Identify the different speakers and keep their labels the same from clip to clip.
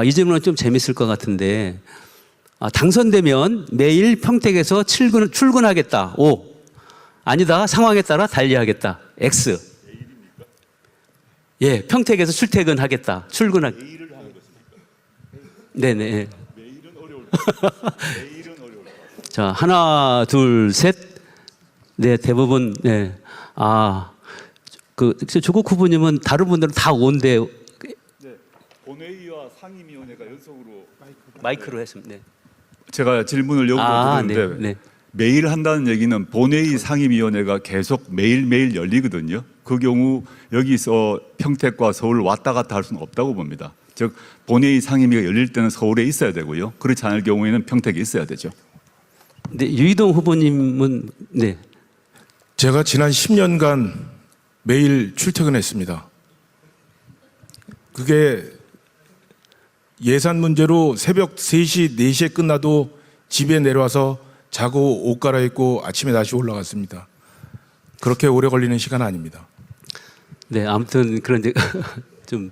Speaker 1: 이 질문은 좀 재밌을 것 같은데, 당선되면 매일 평택에서 출근하겠다. O. 아니다. 상황에 따라 달리하겠다. X. 예, 평택에서 출퇴근하겠다. 출근하겠다.
Speaker 2: 매일을 하는 것입니까?
Speaker 1: 네네.
Speaker 2: 매일은 어려울 것 같아요. 매일은 어려울 것 같아요.
Speaker 1: 자, 하나, 둘, 셋. 네, 대부분, 네. 조국 후보님은 다른 분들은 다 온대.
Speaker 2: 네, 본회의와 상임위원회가 연속으로
Speaker 1: 마이크로 했습니다. 네.
Speaker 2: 제가 질문을 요구드렸는데
Speaker 1: 네.
Speaker 2: 매일 한다는 얘기는 본회의 상임위원회가 계속 매일매일 열리거든요. 그 경우 여기서 평택과 서울 왔다 갔다 할 수는 없다고 봅니다. 즉 본회의 상임위가 열릴 때는 서울에 있어야 되고요. 그렇지 않을 경우에는 평택에 있어야 되죠.
Speaker 1: 네, 유이동 후보님은 네.
Speaker 3: 제가 지난 10년간 매일 출퇴근했습니다. 그게 예산 문제로 새벽 3시, 4시에 끝나도 집에 내려와서 자고 옷 갈아입고 아침에 다시 올라갔습니다. 그렇게 오래 걸리는 시간 아닙니다.
Speaker 1: 네, 아무튼 그런데 좀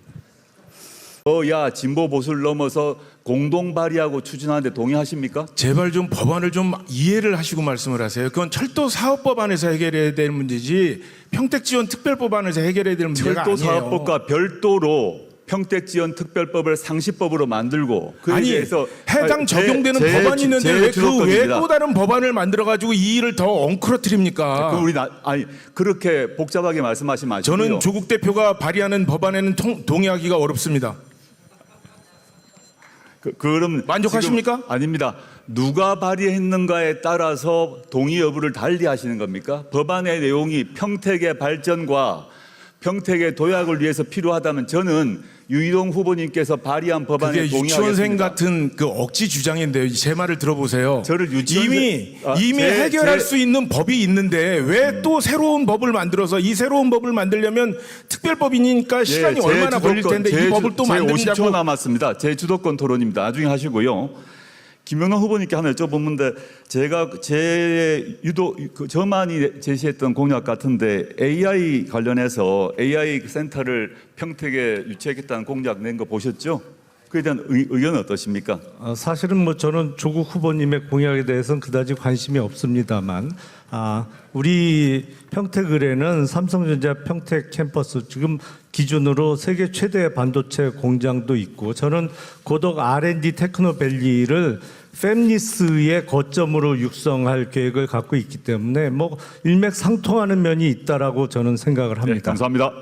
Speaker 2: 여야 진보 보수를 넘어서 공동 발의하고 추진하는데 동의하십니까?
Speaker 3: 제발 좀 법안을 좀 이해를 하시고 말씀을 하세요. 그건 철도 사업법안에서 해결해야 될 문제지 평택지원 특별법안에서 해결해야 될 문제가
Speaker 2: 철도
Speaker 3: 아니에요.
Speaker 2: 사업법과 별도로 평택지원 특별법을 상시법으로 만들고 그에
Speaker 3: 아니
Speaker 2: 대해서
Speaker 3: 해당 적용되는 법안이 있는데 왜 그 외에 또 다른 법안을 만들어 가지고 이 일을 더 엉클어뜨립니까?
Speaker 2: 아니 그렇게 복잡하게 말씀하지 마시고요.
Speaker 3: 저는 조국 대표가 발의하는 법안에는 동의하기가 어렵습니다.
Speaker 2: 그럼
Speaker 3: 만족하십니까?
Speaker 2: 지금 아닙니다. 누가 발의했는가에 따라서 동의 여부를 달리하시는 겁니까? 법안의 내용이 평택의 발전과 평택의 도약을 위해서 필요하다면 저는 유이동 후보님께서 발의한 법안에
Speaker 3: 그게
Speaker 2: 동의하겠습니다.
Speaker 3: 유치원생 같은 그 억지 주장인데요. 제 말을 들어보세요.
Speaker 2: 저를
Speaker 3: 이미 해결할 수 있는 법이 있는데 왜 또 새로운 법을 만들어서 이 새로운 법을 만들려면 특별법이니까 시간이 얼마나 걸릴 텐데 이 법을 또 만든다고.
Speaker 2: 50초 남았습니다. 제 주도권 토론입니다. 나중에 하시고요. 김영남 후보님께 하나 여쭤보는데 제가 저만이 제시했던 공약 같은데 AI 관련해서 AI 센터를 평택에 유치하겠다는 공약 낸 거 보셨죠? 그에 대한 의견은 어떠십니까?
Speaker 4: 사실은 뭐 저는 조국 후보님의 공약에 대해서는 그다지 관심이 없습니다만 우리 평택을에는 삼성전자 평택 캠퍼스 지금 기준으로 세계 최대 반도체 공장도 있고 저는 고덕 R&D 테크노밸리를 팹리스의 거점으로 육성할 계획을 갖고 있기 때문에 뭐 일맥상통하는 면이 있다라고 저는 생각을 합니다.
Speaker 2: 네, 감사합니다.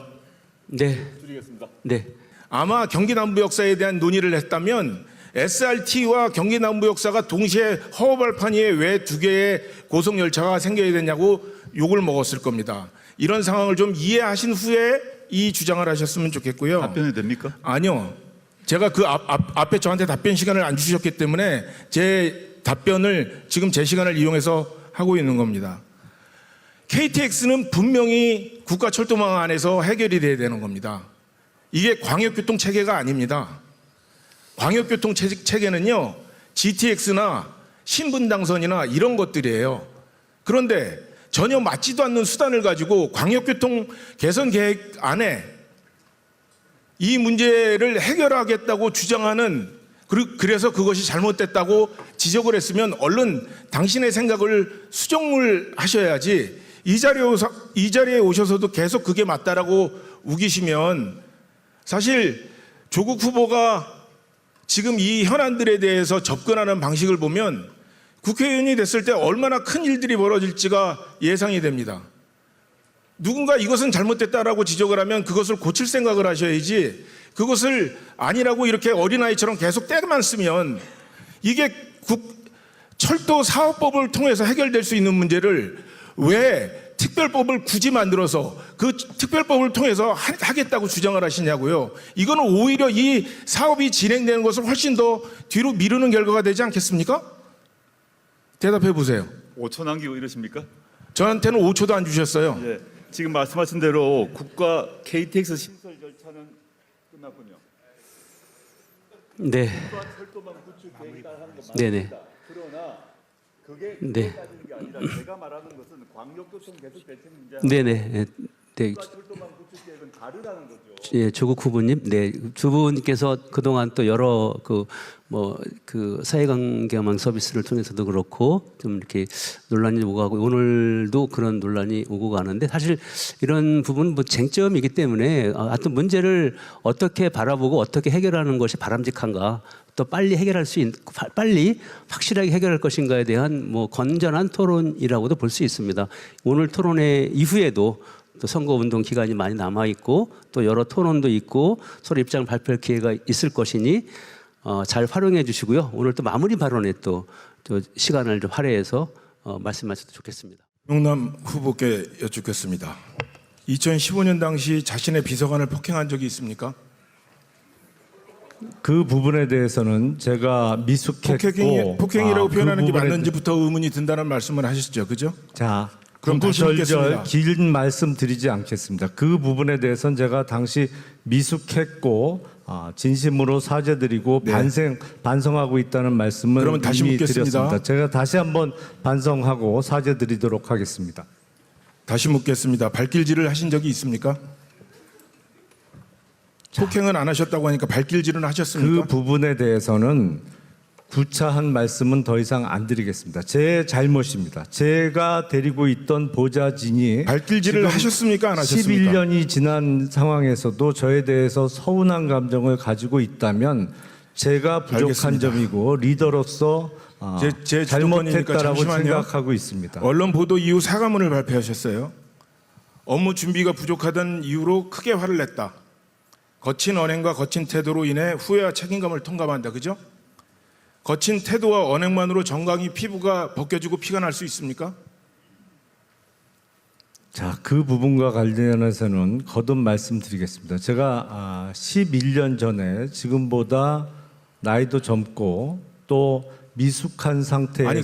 Speaker 1: 네.
Speaker 2: 드리겠습니다.
Speaker 1: 네.
Speaker 3: 아마 경기남부역사에 대한 논의를 했다면 SRT와 경기남부역사가 동시에 허허벌판위에 왜 두 개의 고속열차가 생겨야 되냐고 욕을 먹었을 겁니다. 이런 상황을 좀 이해하신 후에 이 주장을 하셨으면 좋겠고요.
Speaker 2: 답변이 됩니까?
Speaker 3: 아니요. 제가 그 앞에 저한테 답변 시간을 안 주셨기 때문에 제 답변을 지금 제 시간을 이용해서 하고 있는 겁니다. KTX는 분명히 국가철도망 안에서 해결이 돼야 되는 겁니다. 이게 광역교통 체계가 아닙니다. 광역교통 체계는요, GTX나 신분당선이나 이런 것들이에요. 그런데 전혀 맞지도 않는 수단을 가지고 광역교통 개선 계획 안에 이 문제를 해결하겠다고 주장하는, 그래서 그것이 잘못됐다고 지적을 했으면 얼른 당신의 생각을 수정을 하셔야지 이 자리에 오셔서도 계속 그게 맞다라고 우기시면 사실 조국 후보가 지금 이 현안들에 대해서 접근하는 방식을 보면 국회의원이 됐을 때 얼마나 큰 일들이 벌어질지가 예상이 됩니다. 누군가 이것은 잘못됐다라고 지적을 하면 그것을 고칠 생각을 하셔야지 그것을 아니라고 이렇게 어린아이처럼 계속 때만 쓰면 이게 철도 사업법을 통해서 해결될 수 있는 문제를 왜 특별법을 굳이 만들어서 그 특별법을 통해서 하겠다고 주장을 하시냐고요. 이거는 오히려 이 사업이 진행되는 것을 훨씬 더 뒤로 미루는 결과가 되지 않겠습니까? 대답해 보세요.
Speaker 2: 5초 남기고 이러십니까?
Speaker 3: 저한테는 5초도 안 주셨어요.
Speaker 2: 네. 지금 말씀하신 대로 국가 KTX 신설 절차는 끝났군요.
Speaker 1: 네.
Speaker 2: 철도망 구축 계획에 따라 하는 거
Speaker 1: 네네.
Speaker 2: 맞습니다. 그러나 그게
Speaker 1: 네.
Speaker 2: 따지는 게 아니라 제가 말하는 것은 광역교통 계속 대책 문제.
Speaker 1: 네네. 네. 예, 조국 후보님, 네, 두 분께서 그동안 또 여러 그 사회관계망 서비스를 통해서도 그렇고 좀 이렇게 논란이 오고 가고 오늘도 그런 논란이 오고 가는데 사실 이런 부분 뭐 쟁점이기 때문에 하여튼 문제를 어떻게 바라보고 어떻게 해결하는 것이 바람직한가 또 빨리 해결할 수 있고 빨리 확실하게 해결할 것인가에 대한 뭐 건전한 토론이라고도 볼 수 있습니다. 오늘 토론회 이후에도 또 선거운동 기간이 많이 남아있고 또 여러 토론도 있고 서로 입장을 발표할 기회가 있을 것이니 잘 활용해 주시고요. 오늘 또 마무리 발언에 또 시간을 좀 할애해서 말씀하셔도 좋겠습니다.
Speaker 3: 김용남 후보께 여쭙겠습니다. 2015년 당시 자신의 비서관을 폭행한 적이 있습니까?
Speaker 4: 그 부분에 대해서는 제가 미숙했고
Speaker 3: 폭행이라고 표현하는 게
Speaker 4: 그 부분에
Speaker 3: 맞는지부터 의문이 든다는 말씀을 하셨죠, 그죠?
Speaker 4: 자,
Speaker 3: 그럼 다시 묻겠습니다.
Speaker 4: 구구절절 긴 말씀 드리지 않겠습니다. 그 부분에 대해서는 제가 당시 미숙했고 진심으로 사죄드리고
Speaker 3: 네.
Speaker 4: 반성하고 있다는 말씀을
Speaker 3: 그러면 다시
Speaker 4: 이미
Speaker 3: 묻겠습니다.
Speaker 4: 드렸습니다. 제가 다시 한번 반성하고 사죄드리도록 하겠습니다.
Speaker 3: 다시 묻겠습니다. 발길질을 하신 적이 있습니까? 폭행은 안 하셨다고 하니까 발길질은 하셨습니까?
Speaker 4: 그 부분에 대해서는 구차한 말씀은 더 이상 안 드리겠습니다. 제 잘못입니다. 제가 데리고 있던 보좌진이
Speaker 3: 발길질을 하셨습니까? 안 하셨습니까?
Speaker 4: 11년이 지난 상황에서도 저에 대해서 서운한 감정을 가지고 있다면 제가 부족한
Speaker 3: 알겠습니다.
Speaker 4: 점이고 리더로서
Speaker 3: 제
Speaker 4: 잘못했다라고
Speaker 3: 잠시만요.
Speaker 4: 생각하고 있습니다.
Speaker 3: 언론 보도 이후 사과문을 발표하셨어요. 업무 준비가 부족하던 이유로 크게 화를 냈다. 거친 언행과 거친 태도로 인해 후회와 책임감을 통감한다. 그죠? 거친 태도와 언행만으로 정강이 피부가 벗겨지고 피가 날 수 있습니까?
Speaker 4: 자, 그 부분과 관련해서는 거듭 말씀드리겠습니다. 제가 11년 전에 지금보다 나이도 젊고 또 미숙한 상태에서
Speaker 3: 아니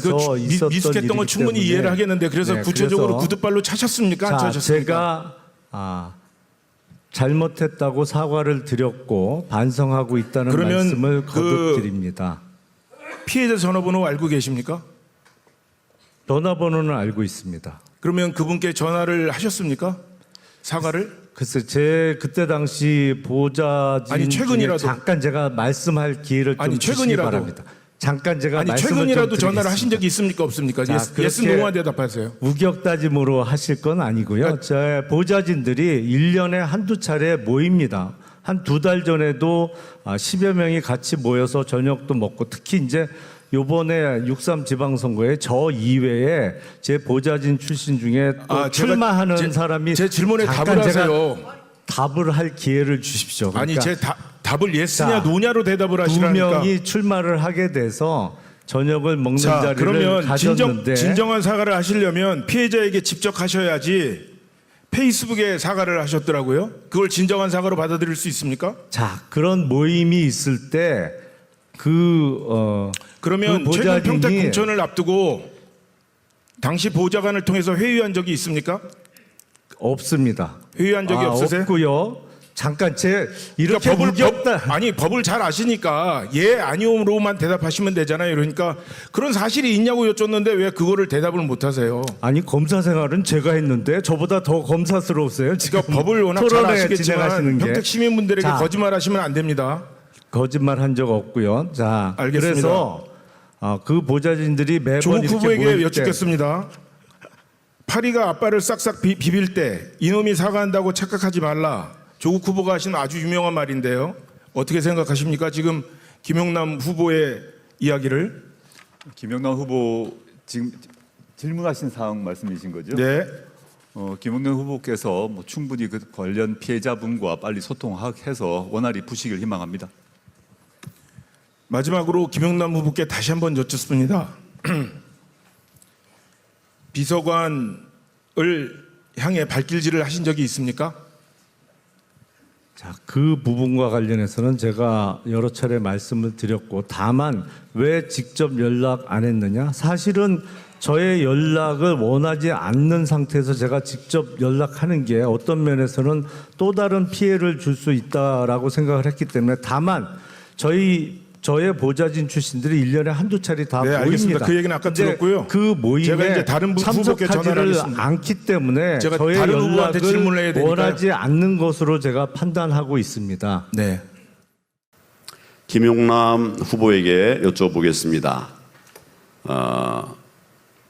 Speaker 4: 있었던
Speaker 3: 미숙했던 건
Speaker 4: 일이기
Speaker 3: 충분히
Speaker 4: 때문에
Speaker 3: 이해를 하겠는데 그래서
Speaker 4: 네,
Speaker 3: 구체적으로
Speaker 4: 그래서
Speaker 3: 구두발로 차셨습니까? 안
Speaker 4: 자,
Speaker 3: 차셨습니까?
Speaker 4: 제가 잘못했다고 사과를 드렸고 반성하고 있다는
Speaker 3: 그러면
Speaker 4: 말씀을
Speaker 3: 그
Speaker 4: 거듭 드립니다.
Speaker 3: 피해자 전화번호 알고 계십니까?
Speaker 4: 전화번호는 알고 있습니다.
Speaker 3: 그러면 그분께 전화를 하셨습니까? 사과를?
Speaker 4: 글쎄, 제 그때 당시 보좌진
Speaker 3: 아니, 최근이라도.
Speaker 4: 중에 잠깐 제가 말씀할 기회를 좀
Speaker 3: 아니,
Speaker 4: 주시기
Speaker 3: 최근이라도.
Speaker 4: 바랍니다. 잠깐 제가
Speaker 3: 아니
Speaker 4: 말씀을
Speaker 3: 최근이라도
Speaker 4: 좀
Speaker 3: 전화를 하신
Speaker 4: 드리겠습니다.
Speaker 3: 적이 있습니까? 없습니까?
Speaker 4: 자,
Speaker 3: 예스
Speaker 4: 그렇게
Speaker 3: 노만 대답하세요.
Speaker 4: 우격다짐으로 하실 건 아니고요. 제 보좌진들이 1년에 한두 차례 모입니다. 한 2달 전에도 10여 명이 같이 모여서 저녁도 먹고 특히 이제 요번에 6.3 지방선거에 저 이외에 제 보좌진 출신 중에 또
Speaker 3: 제가
Speaker 4: 출마하는 사람이
Speaker 3: 제 질문에
Speaker 4: 잠깐
Speaker 3: 답을
Speaker 4: 제가
Speaker 3: 하세요.
Speaker 4: 답을 할 기회를 주십시오.
Speaker 3: 아니
Speaker 4: 그러니까
Speaker 3: 제 답을 예스냐
Speaker 4: 자,
Speaker 3: 노냐로 대답을
Speaker 4: 두
Speaker 3: 하시라니까.
Speaker 4: 명이 출마를 하게 돼서 저녁을 먹는
Speaker 3: 자,
Speaker 4: 자리를
Speaker 3: 그러면
Speaker 4: 가졌는데
Speaker 3: 진정한 사과를 하시려면 피해자에게 직접 하셔야지 페이스북에 사과를 하셨더라고요. 그걸 진정한 사과로 받아들일 수 있습니까?
Speaker 4: 자, 그런 모임이 있을 때
Speaker 3: 그러면
Speaker 4: 그
Speaker 3: 최근
Speaker 4: 보좌진이-
Speaker 3: 평택 공천을 앞두고 당시 보좌관을 통해서 회의한 적이 있습니까?
Speaker 4: 없습니다.
Speaker 3: 회의한 적이 없으세요?
Speaker 4: 없고요. 잠깐 제 이렇게
Speaker 3: 법을 잘 아시니까 예 아니오로만 대답하시면 되잖아요. 그러니까 그런 사실이 있냐고 여쭙는데 왜 그거를 대답을 못 하세요?
Speaker 4: 아니 검사 생활은 제가 했는데 저보다 더 검사스러우세요. 지금
Speaker 3: 그러니까 법을 워낙 잘
Speaker 4: 토론회
Speaker 3: 아시겠지만
Speaker 4: 진행하시는 게.
Speaker 3: 평택 시민분들에게
Speaker 4: 자,
Speaker 3: 거짓말하시면 안 됩니다.
Speaker 4: 거짓말 한 적 없고요. 자,
Speaker 3: 알겠습니다.
Speaker 4: 그래서 그 보좌진들이 매번
Speaker 3: 조국
Speaker 4: 이렇게
Speaker 3: 후보에게
Speaker 4: 모일 때
Speaker 3: 여쭙겠습니다. 파리가 아빠를 싹싹 비빌 때 이놈이 사과한다고 착각하지 말라. 조국 후보가 하신 아주 유명한 말인데요. 어떻게 생각하십니까? 지금 김용남 후보의 이야기를.
Speaker 2: 김영남 후보 지금 질문하신 사항 말씀이신 거죠?
Speaker 3: 네.
Speaker 2: 김영남 후보께서 뭐 충분히 그 관련 피해자분과 빨리 소통해서 원활히 푸시길 희망합니다.
Speaker 3: 마지막으로 김용남 후보께 다시 한번 여쭙습니다. 비서관을 향해 발길질을 하신 적이 있습니까?
Speaker 4: 자, 그 부분과 관련해서는 제가 여러 차례 말씀을 드렸고 다만 왜 직접 연락 안 했느냐? 사실은 저의 연락을 원하지 않는 상태에서 제가 직접 연락하는 게 어떤 면에서는 또 다른 피해를 줄 수 있다라고 생각을 했기 때문에 다만 저희 저의 보좌진 출신들이 1년에 한두 차례 다
Speaker 3: 네,
Speaker 4: 모입니다.
Speaker 3: 알겠습니다. 그 얘기는 아까
Speaker 4: 근데
Speaker 3: 들었고요.
Speaker 4: 그 모임에
Speaker 3: 제가 이제 다른 후보께 전화를
Speaker 4: 참석하지를
Speaker 3: 하겠습니다.
Speaker 4: 않기 때문에
Speaker 3: 제가
Speaker 4: 저의
Speaker 3: 다른 후보한테 질문을 해야
Speaker 4: 연락을
Speaker 3: 되니까요.
Speaker 4: 원하지 않는 것으로 제가 판단하고 있습니다.
Speaker 3: 네.
Speaker 5: 김용남 후보에게 여쭤보겠습니다.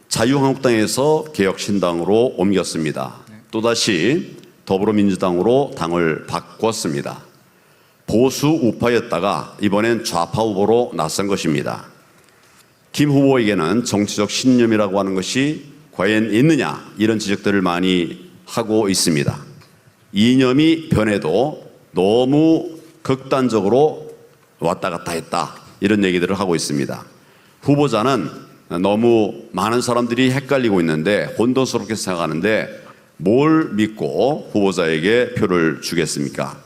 Speaker 5: 자유한국당에서 개혁신당으로 옮겼습니다. 또다시 더불어민주당으로 당을 바꿨습니다. 보수 우파였다가 이번엔 좌파 후보로 나선 것입니다. 김 후보에게는 정치적 신념이라고 하는 것이 과연 있느냐, 이런 지적들을 많이 하고 있습니다. 이념이 변해도 너무 극단적으로 왔다 갔다 했다, 이런 얘기들을 하고 있습니다. 후보자는 너무 많은 사람들이 헷갈리고 있는데 혼돈스럽게 생각하는데 뭘 믿고 후보자에게 표를 주겠습니까?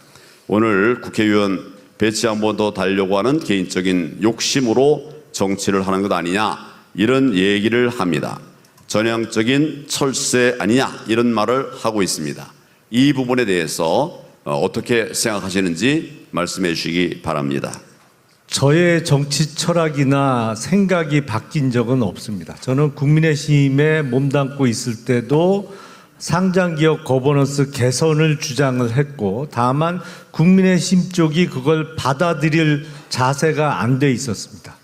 Speaker 5: 오늘 국회의원 배치 한 번 더 달려고 하는 개인적인 욕심으로 정치를 하는 것 아니냐, 이런 얘기를 합니다. 전향적인 철새 아니냐, 이런 말을 하고 있습니다. 이 부분에 대해서 어떻게 생각하시는지 말씀해 주시기 바랍니다.
Speaker 4: 저의 정치 철학이나 생각이 바뀐 적은 없습니다. 저는 국민의힘에 몸담고 있을 때도 상장기업 거버넌스 개선을 주장을 했고, 다만 국민의힘 쪽이 그걸 받아들일 자세가 안 돼 있었습니다.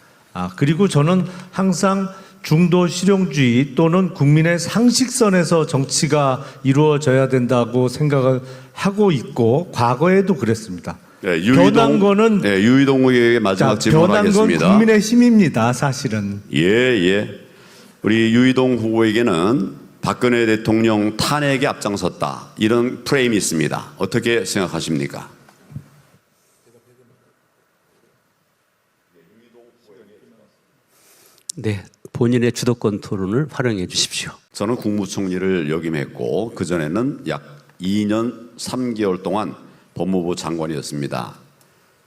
Speaker 4: 그리고 저는 항상 중도 실용주의 또는 국민의 상식선에서 정치가 이루어져야 된다고 생각을 하고 있고, 과거에도 그랬습니다.
Speaker 5: 네,
Speaker 4: 변한 거는
Speaker 5: 유이동 후보에게 마지막
Speaker 4: 변한 건
Speaker 5: 질문하겠습니다.
Speaker 4: 국민의힘입니다, 사실은.
Speaker 5: 예. 우리 유이동 후보에게는 박근혜 대통령 탄핵에 앞장섰다, 이런 프레임이 있습니다. 어떻게 생각하십니까?
Speaker 1: 네, 본인의 주도권 토론을 활용해 주십시오.
Speaker 5: 저는 국무총리를 역임했고 그전에는 약 2년 3개월 동안 법무부 장관이었습니다.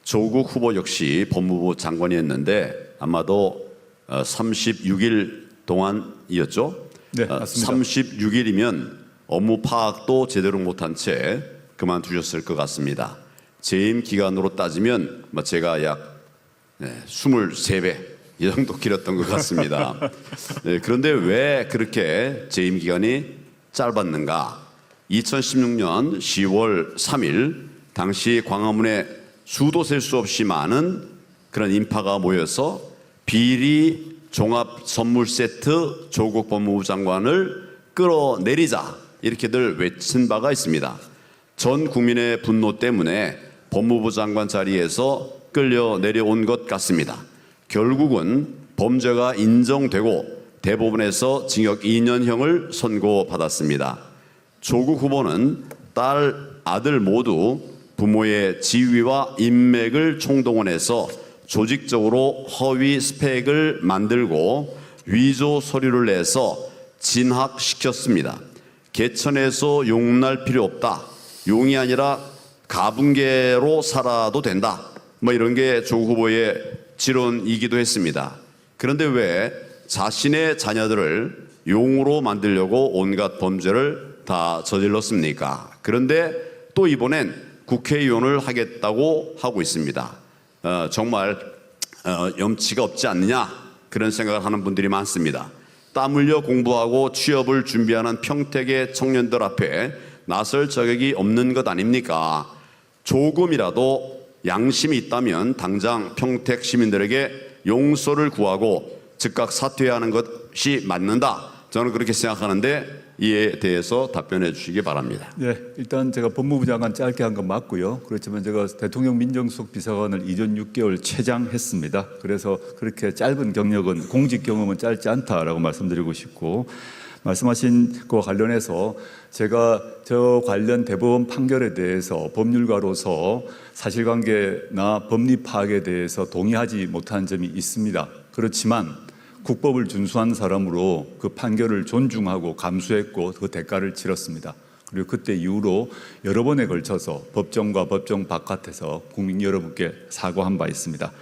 Speaker 5: 조국 후보 역시 법무부 장관이었는데 아마도 36일 동안이었죠.
Speaker 2: 네, 맞습니다.
Speaker 5: 36일이면 업무 파악도 제대로 못한 채 그만두셨을 것 같습니다. 재임 기간으로 따지면 제가 약 23배 이 정도 길었던 것 같습니다. 네, 그런데 왜 그렇게 재임 기간이 짧았는가? 2016년 10월 3일 당시 광화문에 수도 셀 수 없이 많은 그런 인파가 모여서 비리 종합 선물 세트 조국 법무부 장관을 끌어내리자, 이렇게들 외친 바가 있습니다. 전 국민의 분노 때문에 법무부 장관 자리에서 끌려 내려온 것 같습니다. 결국은 범죄가 인정되고 대법원에서 징역 2년형을 선고받았습니다. 조국 후보는 딸, 아들 모두 부모의 지위와 인맥을 총동원해서 조직적으로 허위 스펙을 만들고 위조 서류를 내서 진학시켰습니다. 개천에서 용날 필요 없다. 용이 아니라 가분개로 살아도 된다. 이런 게 조국 후보의 지론이기도 했습니다. 그런데 왜 자신의 자녀들을 용으로 만들려고 온갖 범죄를 다 저질렀습니까? 그런데 또 이번엔 국회의원을 하겠다고 하고 있습니다. 정말 염치가 없지 않느냐, 그런 생각을 하는 분들이 많습니다. 땀 흘려 공부하고 취업을 준비하는 평택의 청년들 앞에 나설 자격이 없는 것 아닙니까? 조금이라도 양심이 있다면 당장 평택 시민들에게 용서를 구하고 즉각 사퇴하는 것이 맞는다, 저는 그렇게 생각하는데 이에 대해서 답변해 주시기 바랍니다.
Speaker 2: 네, 일단 제가 법무부 장관 짧게 한 건 맞고요. 그렇지만 제가 대통령 민정수석 비서관을 2년 6개월 최장했습니다. 그래서 그렇게 짧은 경력은, 공직 경험은 짧지 않다라고 말씀드리고 싶고, 말씀하신 것과 관련해서 제가 저 관련 대법원 판결에 대해서 법률가로서 사실관계나 법리 파악에 대해서 동의하지 못한 점이 있습니다. 그렇지만 국법을 준수한 사람으로 그 판결을 존중하고 감수했고 그 대가를 치렀습니다. 그리고 그때 이후로 여러 번에 걸쳐서 법정과 법정 바깥에서 국민 여러분께 사과한 바 있습니다.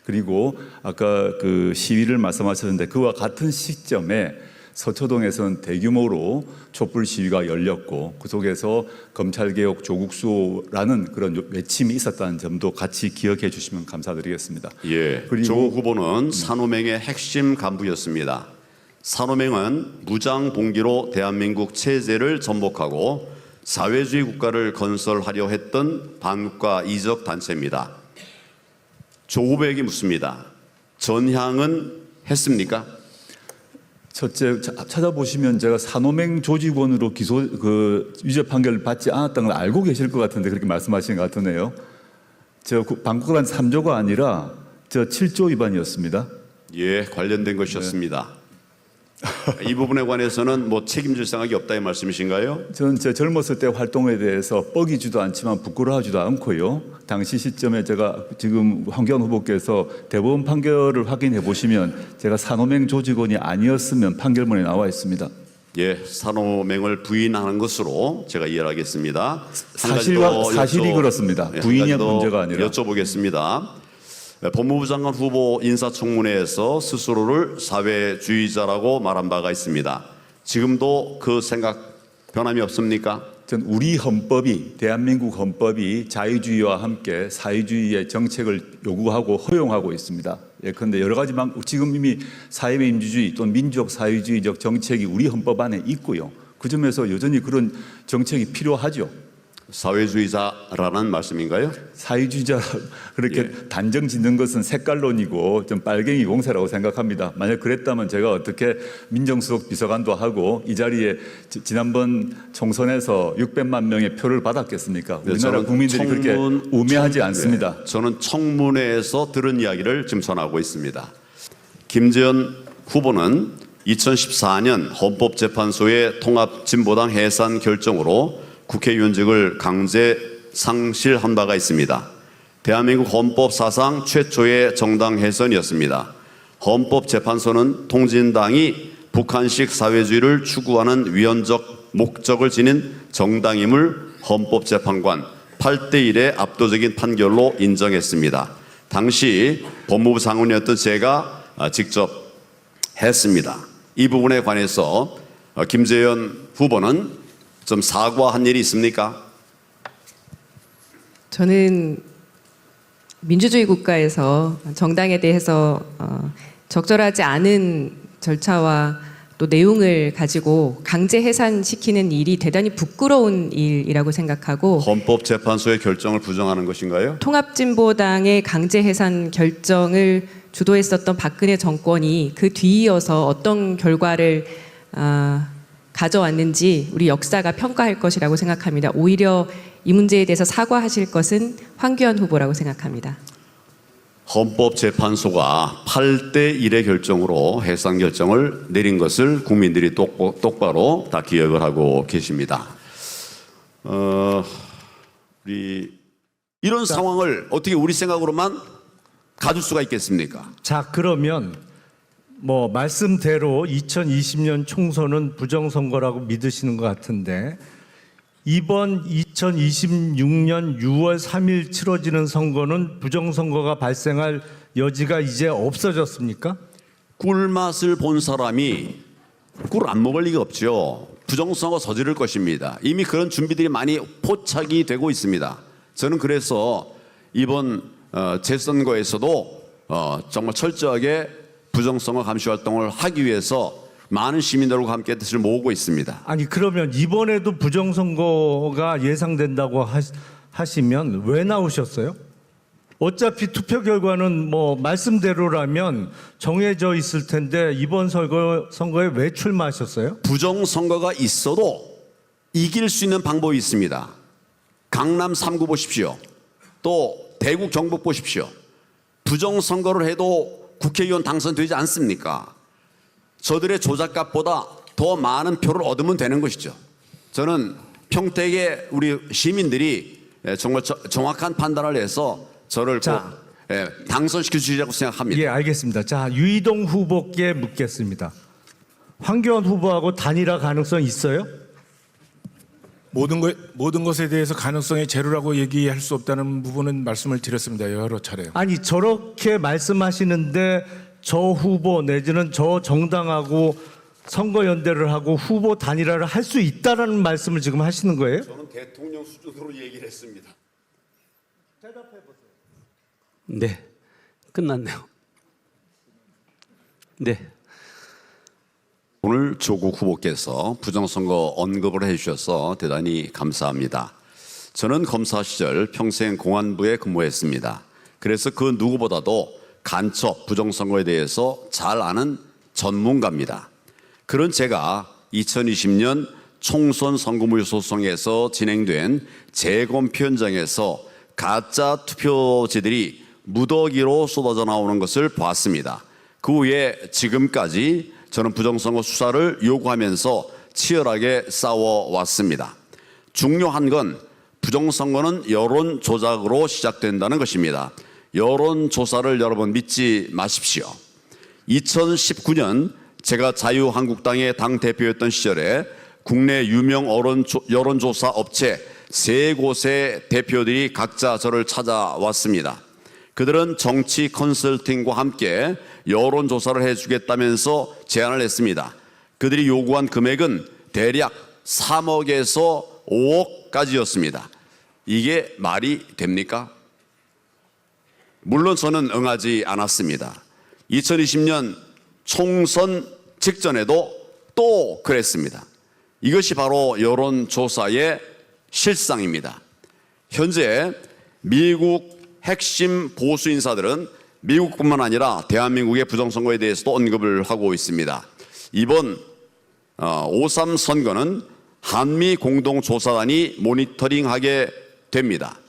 Speaker 2: 그리고 아까 그 시위를 말씀하셨는데 그와 같은 시점에 서초동에서는 대규모로 촛불 시위가 열렸고 그 속에서 검찰개혁 조국수라는 그런 외침이 있었다는 점도 같이 기억해 주시면 감사드리겠습니다.
Speaker 5: 예,
Speaker 2: 그리고
Speaker 5: 조국 후보는 산호맹의 핵심 간부였습니다. 산호맹은 무장봉기로 대한민국 체제를 전복하고 사회주의 국가를 건설하려 했던 반국가 이적 단체입니다. 조 후보에게 묻습니다. 전향은 했습니까?
Speaker 2: 첫째 찾아보시면 제가 산호맹 조직원으로 유죄 판결을 받지 않았다는 걸 알고 계실 것 같은데 그렇게 말씀하시는 것 같으네요. 저 반국가란 3조가 아니라 저 7조 위반이었습니다.
Speaker 5: 예, 관련된 것이었습니다. 이 부분에 관해서는 뭐 책임질 생각이 없다 이 말씀이신가요?
Speaker 2: 저는 제 젊었을 때 활동에 대해서 뻐기지도 않지만 부끄러워하지도 않고요. 당시 시점에 제가 지금 황교안 후보께서 대법원 판결을 확인해 보시면 제가 산호맹 조직원이 아니었으면 판결문에 나와 있습니다.
Speaker 5: 예, 산호맹을 부인하는 것으로 제가 이해를 하겠습니다.
Speaker 2: 사실이 그렇습니다. 부인이 문제가 아니라.
Speaker 5: 여쭤보겠습니다. 법무부 장관 후보 인사청문회에서 스스로를 사회주의자라고 말한 바가 있습니다. 지금도 그 생각 변함이 없습니까?
Speaker 2: 전 우리 헌법이 대한민국 헌법이 자유주의와 함께 사회주의의 정책을 요구하고 허용하고 있습니다. 예컨대 여러 가지 지금 이미 사회민주주의 또는 민주적 사회주의적 정책이 우리 헌법 안에 있고요. 그 점에서 여전히 그런 정책이 필요하죠.
Speaker 5: 사회주의자라는 말씀인가요?
Speaker 2: 사회주의자 그렇게 단정 짓는 것은 색깔론이고 좀 빨갱이 공세라고 생각합니다. 만약 그랬다면 제가 어떻게 민정수석 비서관도 하고 이 자리에 지난번 총선에서 600만 명의 표를 받았겠습니까? 우리나라 국민들이 그렇게 우매하지 않습니다.
Speaker 5: 저는 청문회에서 들은 이야기를 지금 전하고 있습니다. 김재현 후보는 2014년 헌법재판소의 통합진보당 해산 결정으로 국회의원직을 강제 상실한 바가 있습니다. 대한민국 헌법 사상 최초의 정당 해산이었습니다. 헌법재판소는 통진당이 북한식 사회주의를 추구하는 위헌적 목적을 지닌 정당임을 헌법재판관 8대1의 압도적인 판결로 인정했습니다. 당시 법무부 장관이었던 제가 직접 했습니다. 이 부분에 관해서 김재현 후보는 좀 사과한 일이 있습니까?
Speaker 6: 저는 민주주의 국가에서 정당에 대해서 적절하지 않은 절차와 또 내용을 가지고 강제 해산시키는 일이 대단히 부끄러운 일이라고 생각하고
Speaker 5: 헌법재판소의 결정을 부정하는 것인가요?
Speaker 6: 통합진보당의 강제 해산 결정을 주도했었던 박근혜 정권이 그 뒤이어서 어떤 결과를 가져왔는지 우리 역사가 평가할 것이라고 생각합니다. 오히려 이 문제에 대해서 사과하실 것은 황교안 후보라고 생각합니다.
Speaker 5: 헌법재판소가 8대1의 결정으로 해산 결정을 내린 것을 국민들이 똑바로 다 기억을 하고 계십니다. 이런 상황을 어떻게 우리 생각으로만 가둘 수가 있겠습니까?
Speaker 4: 자, 그러면 뭐 말씀대로 2020년 총선은 부정선거라고 믿으시는 것 같은데 이번 2026년 6월 3일 치러지는 선거는 부정선거가 발생할 여지가 이제 없어졌습니까?
Speaker 5: 꿀맛을 본 사람이 꿀 안 먹을 리가 없죠. 부정선거 저지를 것입니다. 이미 그런 준비들이 많이 포착이 되고 있습니다. 저는 그래서 이번 재선거에서도 정말 철저하게 부정선거 감시 활동을 하기 위해서 많은 시민들과 함께 뜻을 모으고 있습니다.
Speaker 4: 아니 그러면 이번에도 부정선거가 예상된다고 하시면 왜 나오셨어요? 어차피 투표 결과는 뭐 말씀대로라면 정해져 있을 텐데 이번 선거에 왜 출마하셨어요?
Speaker 5: 부정선거가 있어도 이길 수 있는 방법이 있습니다. 강남 3구 보십시오. 또 대구 경북 보십시오. 부정선거를 해도 국회의원 당선되지 않습니까? 저들의 조작값보다 더 많은 표를 얻으면 되는 것이죠. 저는 평택의 우리 시민들이 정말 정확한 판단을 해서 저를 꼭 당선시켜 주시라고 생각합니다.
Speaker 4: 예, 알겠습니다. 자, 유이동 후보께 묻겠습니다. 황교안 후보하고 단일화 가능성 있어요?
Speaker 3: 모든 것에 대해서 가능성이 제로라고 얘기할 수 없다는 부분은 말씀을 드렸습니다. 여러 차례.
Speaker 4: 아니 저렇게 말씀하시는데 저 후보 내지는 저 정당하고 선거 연대를 하고 후보 단일화를 할 수 있다라는 말씀을 지금 하시는 거예요?
Speaker 5: 저는 대통령 수준으로 얘기를 했습니다.
Speaker 1: 네, 끝났네요. 네.
Speaker 5: 오늘 조국 후보께서 부정선거 언급을 해주셔서 대단히 감사합니다. 저는 검사 시절 평생 공안부에 근무했습니다. 그래서 그 누구보다도 간첩 부정선거에 대해서 잘 아는 전문가입니다. 그런 제가 2020년 총선 선거무효 소송에서 진행된 재검표 현장에서 가짜 투표지들이 무더기로 쏟아져 나오는 것을 봤습니다. 그 후에 지금까지 저는 부정선거 수사를 요구하면서 치열하게 싸워왔습니다. 중요한 건 부정선거는 여론 조작으로 시작된다는 것입니다. 여론 조사를 여러분 믿지 마십시오. 2019년 제가 자유한국당의 당대표였던 시절에 국내 유명 여론조사 업체 3곳의 대표들이 각자 저를 찾아왔습니다. 그들은 정치 컨설팅과 함께 여론조사를 해주겠다면서 제안을 했습니다. 그들이 요구한 금액은 대략 3억에서 5억까지였습니다. 이게 말이 됩니까? 물론 저는 응하지 않았습니다. 2020년 총선 직전에도 또 그랬습니다. 이것이 바로 여론조사의 실상입니다. 현재 미국 핵심 보수 인사들은 미국뿐만 아니라 대한민국의 부정선거에 대해서도 언급을 하고 있습니다. 이번 5.3 선거는 한미 공동조사단이 모니터링하게 됩니다.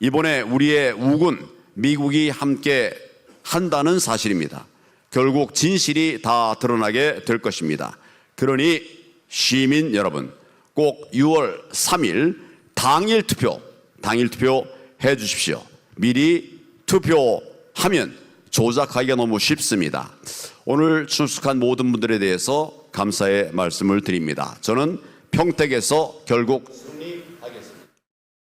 Speaker 5: 이번에 우리의 우군 미국이 함께 한다는 사실입니다. 결국 진실이 다 드러나게 될 것입니다. 그러니 시민 여러분 꼭 6월 3일 당일 투표 해 주십시오. 미리 투표하면 조작하기가 너무 쉽습니다. 오늘 출석한 모든 분들에 대해서 감사의 말씀을 드립니다. 저는 평택에서 결국